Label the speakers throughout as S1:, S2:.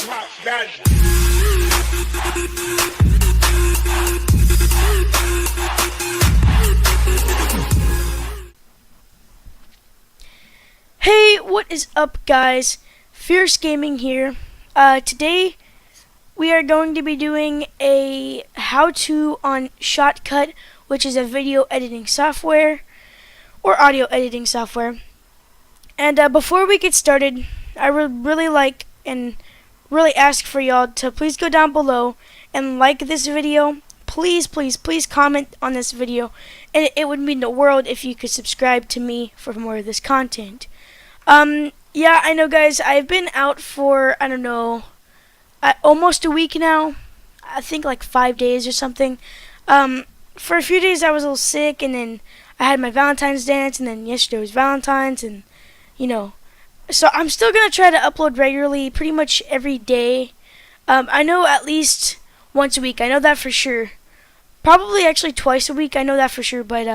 S1: Pop that.
S2: Hey, what is up, guys? Fierce Gaming here. Today we are going to be doing a how-to on ShotCut, which is a video editing software or audio editing software. And before we get started, I would really like and really ask for y'all to please go down below and like this video. Please, please, please comment on this video, and it would mean the world if you could subscribe to me for more of this content. Yeah, I know, guys, I've been out for, I don't know, almost a week now. I think like 5 days or something. For a few days I was a little sick, and then I had my Valentine's dance, and then yesterday was Valentine's, and, you know, so I'm still going to try to upload regularly, pretty much every day. I know at least once a week, I know that for sure. Probably actually twice a week, I know that for sure, but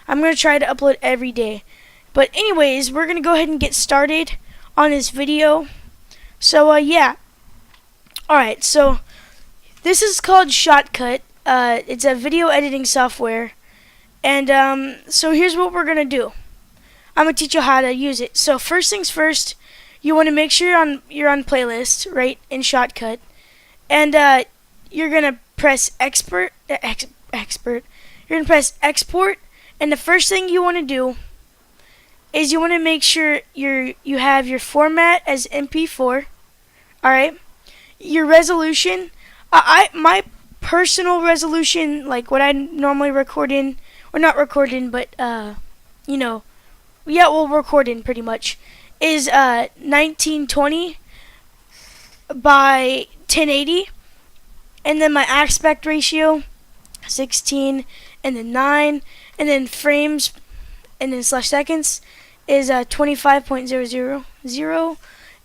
S2: I'm going to try to upload every day. But anyways, we're going to go ahead and get started on this video. So, yeah. Alright, so this is called ShotCut. It's a video editing software. And so here's what we're going to do. I'm going to teach you how to use it. So first things first, you want to make sure you're on playlist, right, in ShotCut. And you're going to press export. You're going to press export. And the first thing you want to do is you want to make sure you have your format as MP4. Alright. Your resolution. My personal resolution, like what I normally record in, or not record in, but you know, yeah, we'll record in pretty much, is 1920 by 1080, and then my aspect ratio 16, and then 9, and then frames, and then slash seconds is 25.000,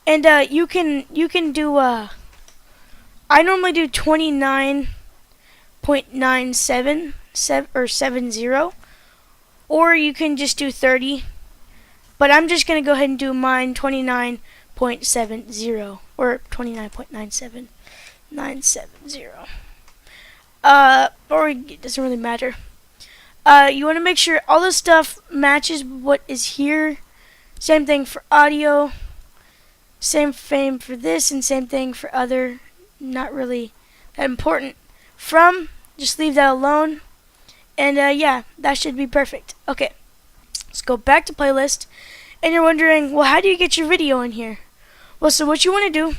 S2: and you can do I normally do 29.97 or 70, or you can just do 30, but I'm just gonna go ahead and do mine 29.70 or 29.97970. Or it doesn't really matter. You want to make sure all this stuff matches what is here. Same thing for audio. Same thing for this, and same thing for other. Not really that important. From, just leave that alone. And yeah, that should be perfect. Okay, let's go back to playlist. And you're wondering, well, how do you get your video in here? Well, so what you want to do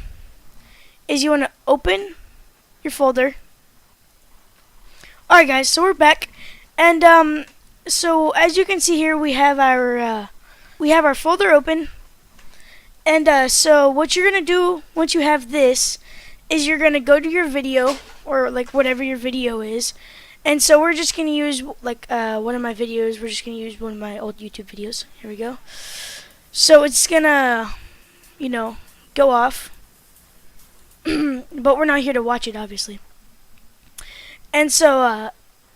S2: is you want to open your folder. Alright, guys, so we're back. And so as you can see here, we have our folder open. And so what you're gonna do once you have this is you're gonna go to your video, or like whatever your video is. And so we're just gonna use like one of my videos. We're just gonna use one of my old YouTube videos. Here we go. So it's gonna, you know, go off. But we're not here to watch it, obviously. And so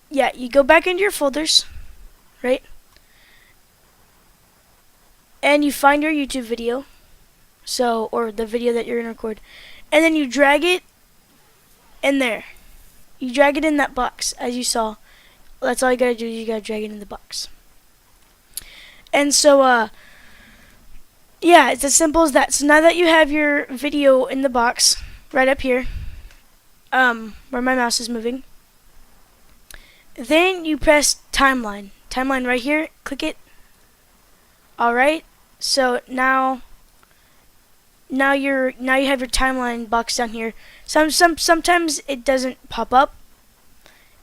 S2: yeah, you go back into your folders, right? And you find your YouTube video, so, or the video that you're gonna record, and then you drag it in there. You drag it in that box, as you saw. That's all you gotta do. You gotta drag it in the box. And so, yeah, it's as simple as that. So now that you have your video in the box, right up here, where my mouse is moving, then you press timeline. Timeline right here. Click it. Alright. So now you have your timeline box down here. Sometimes it doesn't pop up,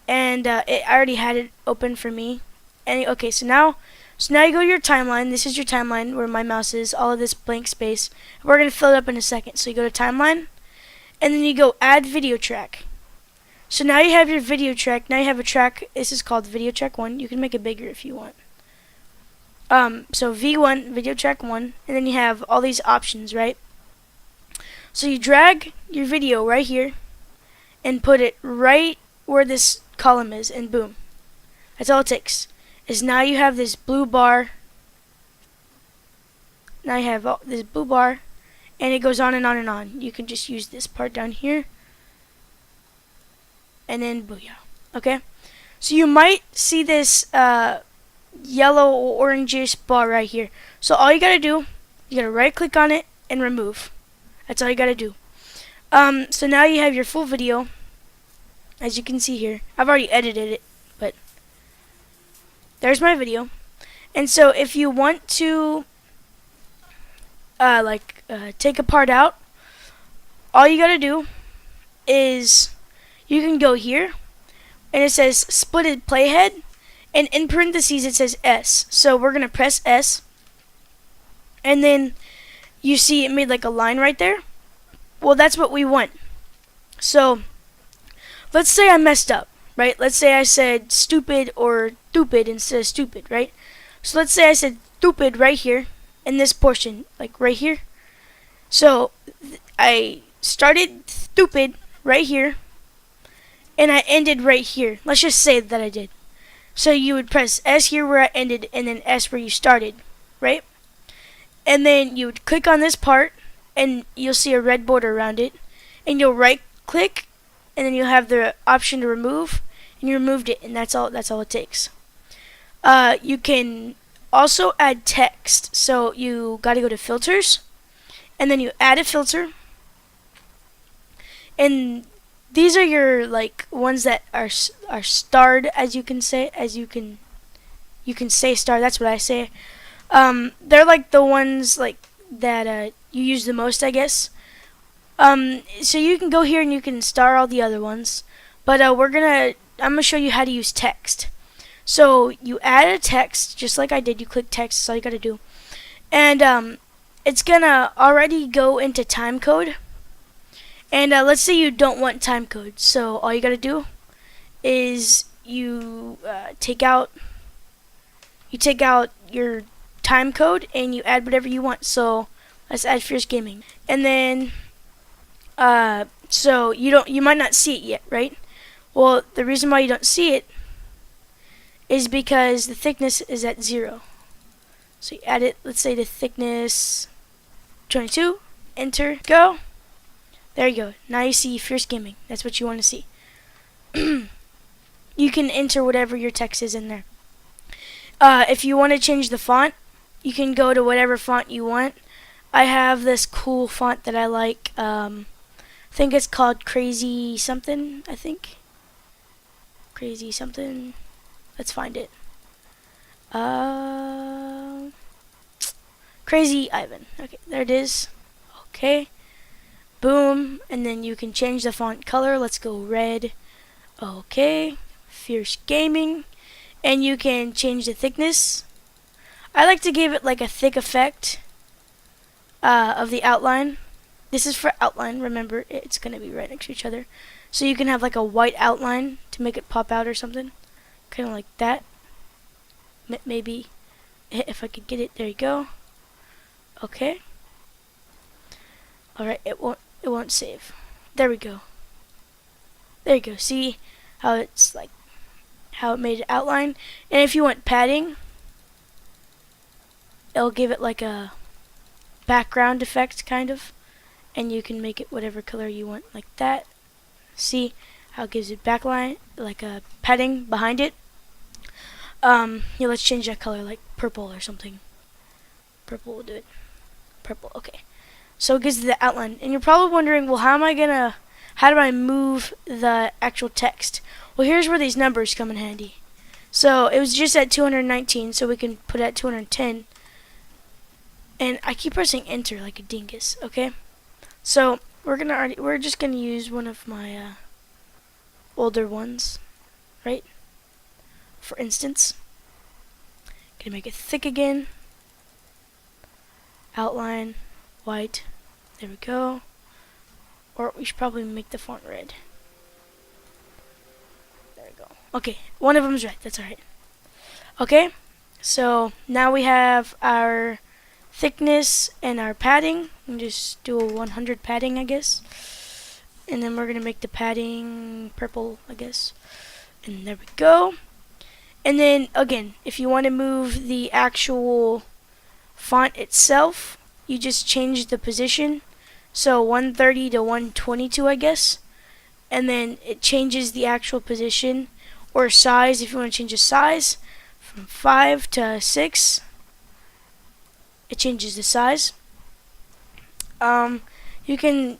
S2: and I already had it open for me. And okay, so now you go to your timeline. This is your timeline where my mouse is. All of this blank space. We're gonna fill it up in a second. So you go to timeline, and then you go add video track. So now you have your video track. Now you have a track. This is called video track 1. You can make it bigger if you want. So V1, video track 1, and then you have all these options, right? So you drag your video right here and put it right where this column is, and boom. That's all it takes. Is now you have this blue bar. Now you have this blue bar, and it goes on and on and on. You can just use this part down here, and then booyah. Okay, so you might see this yellow or orangish bar right here. So all you gotta do, you gotta right click on it and remove. That's all you gotta do. So now you have your full video, as you can see here. I've already edited it, but there's my video. And so if you want to take a part out, all you gotta do is you can go here, and it says splitted playhead, and in parentheses it says S. So we're gonna press S, and then you see it made like a line right there. Well, that's what we want. So let's say I messed up, right? Let's say I said stupid or stupid instead of stupid, right? So let's say I said stupid right here in this portion, like right here. So I started stupid right here, and I ended right here. Let's just say that I did. So you would press S here where I ended, and then S where you started, right? And then you would click on this part, and you'll see a red border around it, and you'll right click, and then you'll have the option to remove, and you removed it, and that's all it takes. You can also add text. So you got to go to filters, and then you add a filter, and these are your like ones that are starred, as you can say, you can say star. That's what I say. They're like the ones like that you use the most, I guess. So you can go here and you can star all the other ones, but I'm gonna show you how to use text. So you add a text just like I did. You click text. That's all you gotta do, and it's gonna already go into time code. And let's say you don't want time code. So all you gotta do is you take out your time code and you add whatever you want. So let's add Fierce Gaming, and then so you might not see it yet, right? Well, the reason why you don't see it is because the thickness is at 0. So you add it. Let's say the thickness 22. Enter. Go. There you go. Now you see Fierce Gaming. That's what you want to see. You can enter whatever your text is in there. If you want to change the font, you can go to whatever font you want. I have this cool font that I like. I think it's called Crazy something, I think. Crazy something. Let's find it. Crazy Ivan. Okay, there it is. Okay. Boom. And then you can change the font color. Let's go red. Okay. Fierce Gaming. And you can change the thickness. I like to give it like a thick effect of the outline. This is for outline. Remember, it's going to be right next to each other. So you can have like a white outline to make it pop out or something. Kind of like that. Maybe if I could get it. There you go. Okay. Alright, it won't save. There we go. There you go. See how it's like how it made it outline. And if you want padding, it'll give it like a background effect kind of, and you can make it whatever color you want, like that. See how it gives it backline, like a padding behind it. Yeah, let's change that color, like purple or something. Purple will do it. Purple, okay. So it gives the outline, and you're probably wondering, well, how do I move the actual text? Well, here's where these numbers come in handy. So it was just at 219, so we can put it at 210. And I keep pressing enter like a dingus, okay? So we're just gonna use one of my older ones, right? For instance, gonna make it thick again. Outline, white. There we go. Or we should probably make the font red. There we go. Okay, one of them's red. That's alright. Okay, so now we have our thickness and our padding. And just do a 100 padding, I guess. And then we're gonna make the padding purple, I guess. And there we go. And then again, if you want to move the actual font itself, you just change the position. So 130 to 122, I guess. And then it changes the actual position or size. If you want to change the size from 5 to 6, it changes the size. You can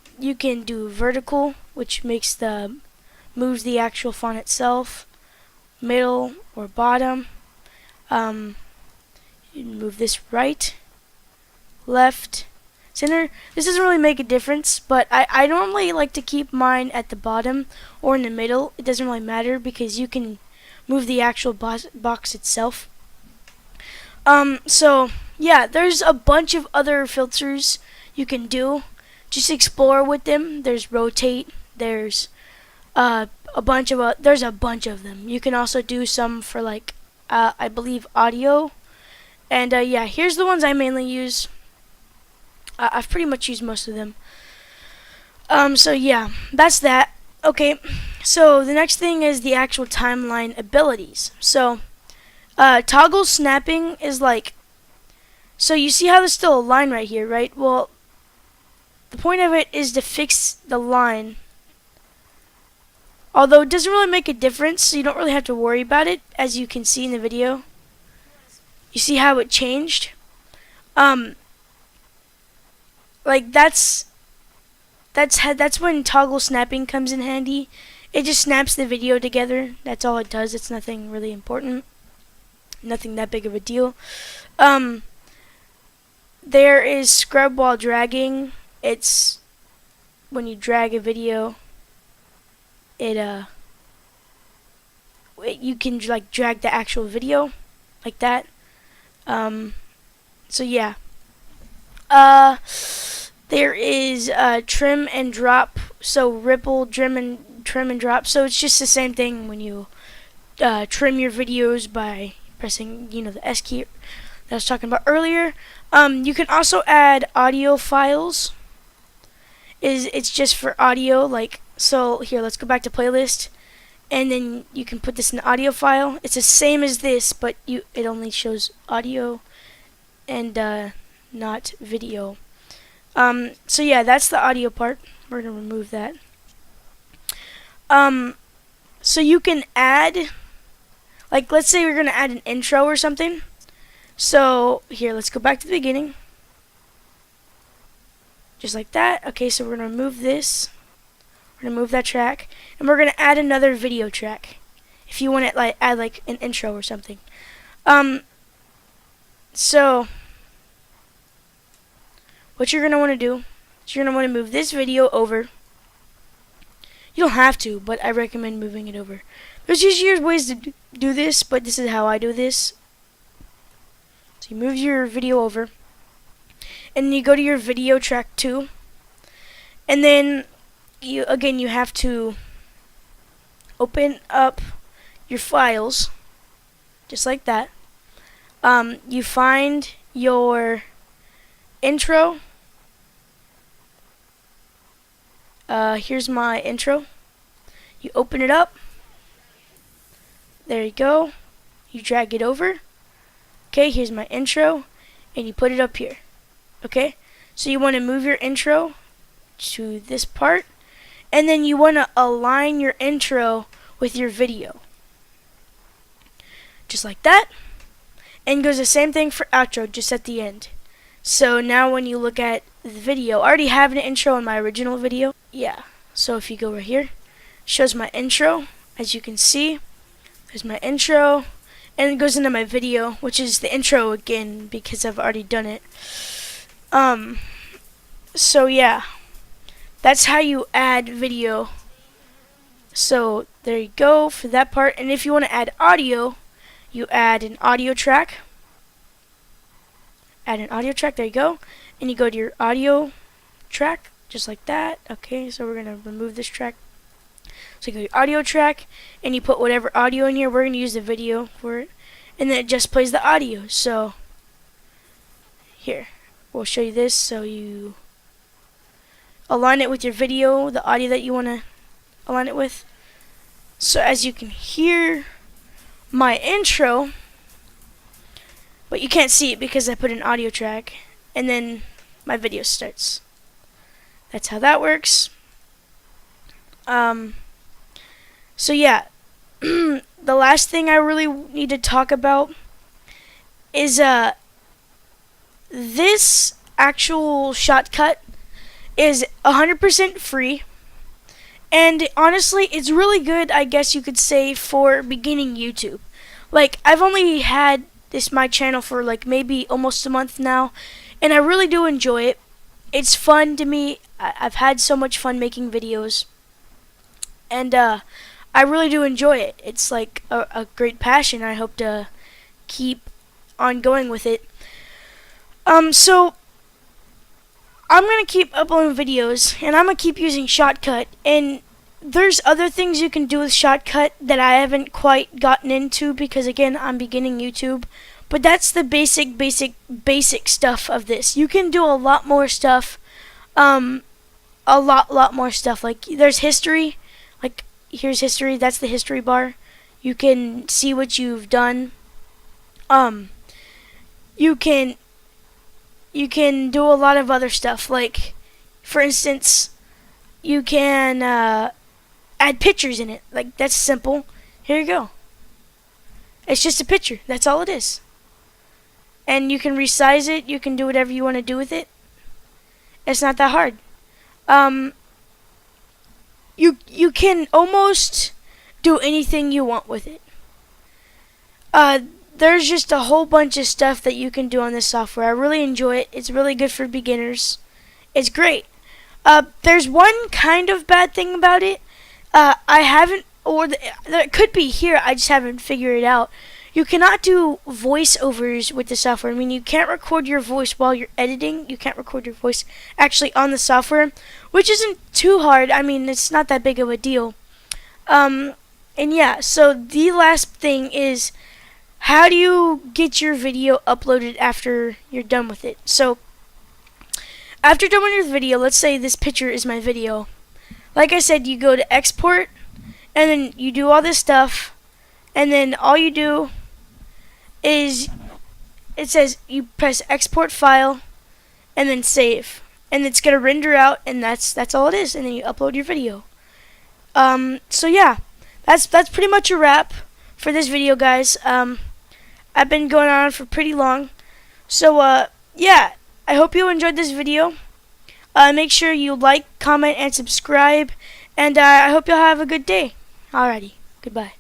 S2: do vertical, which moves the actual font itself, middle or bottom. You move this right, left, center. This doesn't really make a difference, but I normally like to keep mine at the bottom or in the middle. It doesn't really matter because you can move the actual box itself. So yeah, there's a bunch of other filters you can do. Just explore with them. There's rotate. There's a bunch of them. You can also do some for like I believe audio. And yeah, here's the ones I mainly use. I've pretty much used most of them. So yeah, that's that. Okay, so the next thing is the actual timeline abilities. So toggle snapping is like, so you see how there's still a line right here, right? Well, the point of it is to fix the line. Although it doesn't really make a difference, so you don't really have to worry about it, as you can see in the video. You see how it changed? Like that's when toggle snapping comes in handy. It just snaps the video together. That's all it does. It's nothing really important. Nothing that big of a deal. There is scrub while dragging. It's when you drag a video, you can like drag the actual video like that. So yeah. There is trim and drop. So ripple, trim and drop. So it's just the same thing when you trim your videos by pressing, the S key that I was talking about earlier. You can also add audio files. It's just for audio, like, so here, let's go back to playlist, and then you can put this in the audio file. It's the same as this, but it only shows audio and not video. So yeah, that's the audio part. We're gonna remove that. So you can add, like, let's say we're gonna add an intro or something. So here, let's go back to the beginning. Just like that. Okay, so we're going to remove this. We're going to move that track. And we're going to add another video track. If you want to add like an intro or something. So what you're going to want to do is you're going to want to move this video over. You don't have to, but I recommend moving it over. There's usually ways to do this, but this is how I do this. So you move your video over. And you go to your video track 2, and then you have to open up your files, just like that. You find your intro. Here's my intro. You open it up. There you go. You drag it over. Okay, here's my intro, and you put it up here. Okay, so you want to move your intro to this part, and then you want to align your intro with your video. Just like that. And goes the same thing for outro, just at the end. So now when you look at the video, I already have an intro in my original video. Yeah, so if you go right here, it shows my intro. As you can see, there's my intro, and it goes into my video, which is the intro again because I've already done it. So yeah, that's how you add video. So there you go for that part. And if you want to add audio, you add an audio track. Add an audio track, there you go. And you go to your audio track, just like that. Okay, so we're going to remove this track. So you go to your audio track, and you put whatever audio in here. We're going to use the video for it. And then it just plays the audio. So here, we'll show you this. So you align it with your video, the audio that you want to align it with. So as you can hear my intro, but you can't see it because I put an audio track, and then my video starts. That's how that works. So yeah, the last thing I really need to talk about is this actual ShotCut is 100% free, and honestly, it's really good, I guess you could say, for beginning YouTube. Like, I've only had my channel for like maybe almost a month now, and I really do enjoy it. It's fun to me. I've had so much fun making videos, and I really do enjoy it. It's like a great passion. I hope to keep on going with it. So I'm gonna keep uploading videos, and I'm gonna keep using ShotCut. And there's other things you can do with ShotCut that I haven't quite gotten into because, again, I'm beginning YouTube. But that's the basic stuff of this. You can do a lot more stuff. A lot more stuff. Like, there's history. Like, here's history. That's the history bar. You can see what you've done. You can do a lot of other stuff. Like, for instance, you can add pictures in it. Like, that's simple. Here you go. It's just a picture. That's all it is. And you can resize it. You can do whatever you want to do with it. It's not that hard. You can almost do anything you want with it. There's just a whole bunch of stuff that you can do on this software. I really enjoy it. It's really good for beginners. It's great. There's one kind of bad thing about it. I haven't, or there could be here, I just haven't figured it out. You cannot do voiceovers with the software. I mean, you can't record your voice while you're editing. You can't record your voice actually on the software, which isn't too hard. I mean, it's not that big of a deal. And yeah, so the last thing is, how do you get your video uploaded after you're done with it? So, after done with your video, let's say this picture is my video. Like I said, you go to export, and then you do all this stuff, and then all you do is, it says you press export file, and then save, and it's gonna render out, and that's all it is, and then you upload your video. So yeah, that's pretty much a wrap for this video, guys. I've been going on for pretty long, so yeah, I hope you enjoyed this video. Make sure you like, comment, and subscribe, and I hope you'll have a good day. Alrighty, goodbye.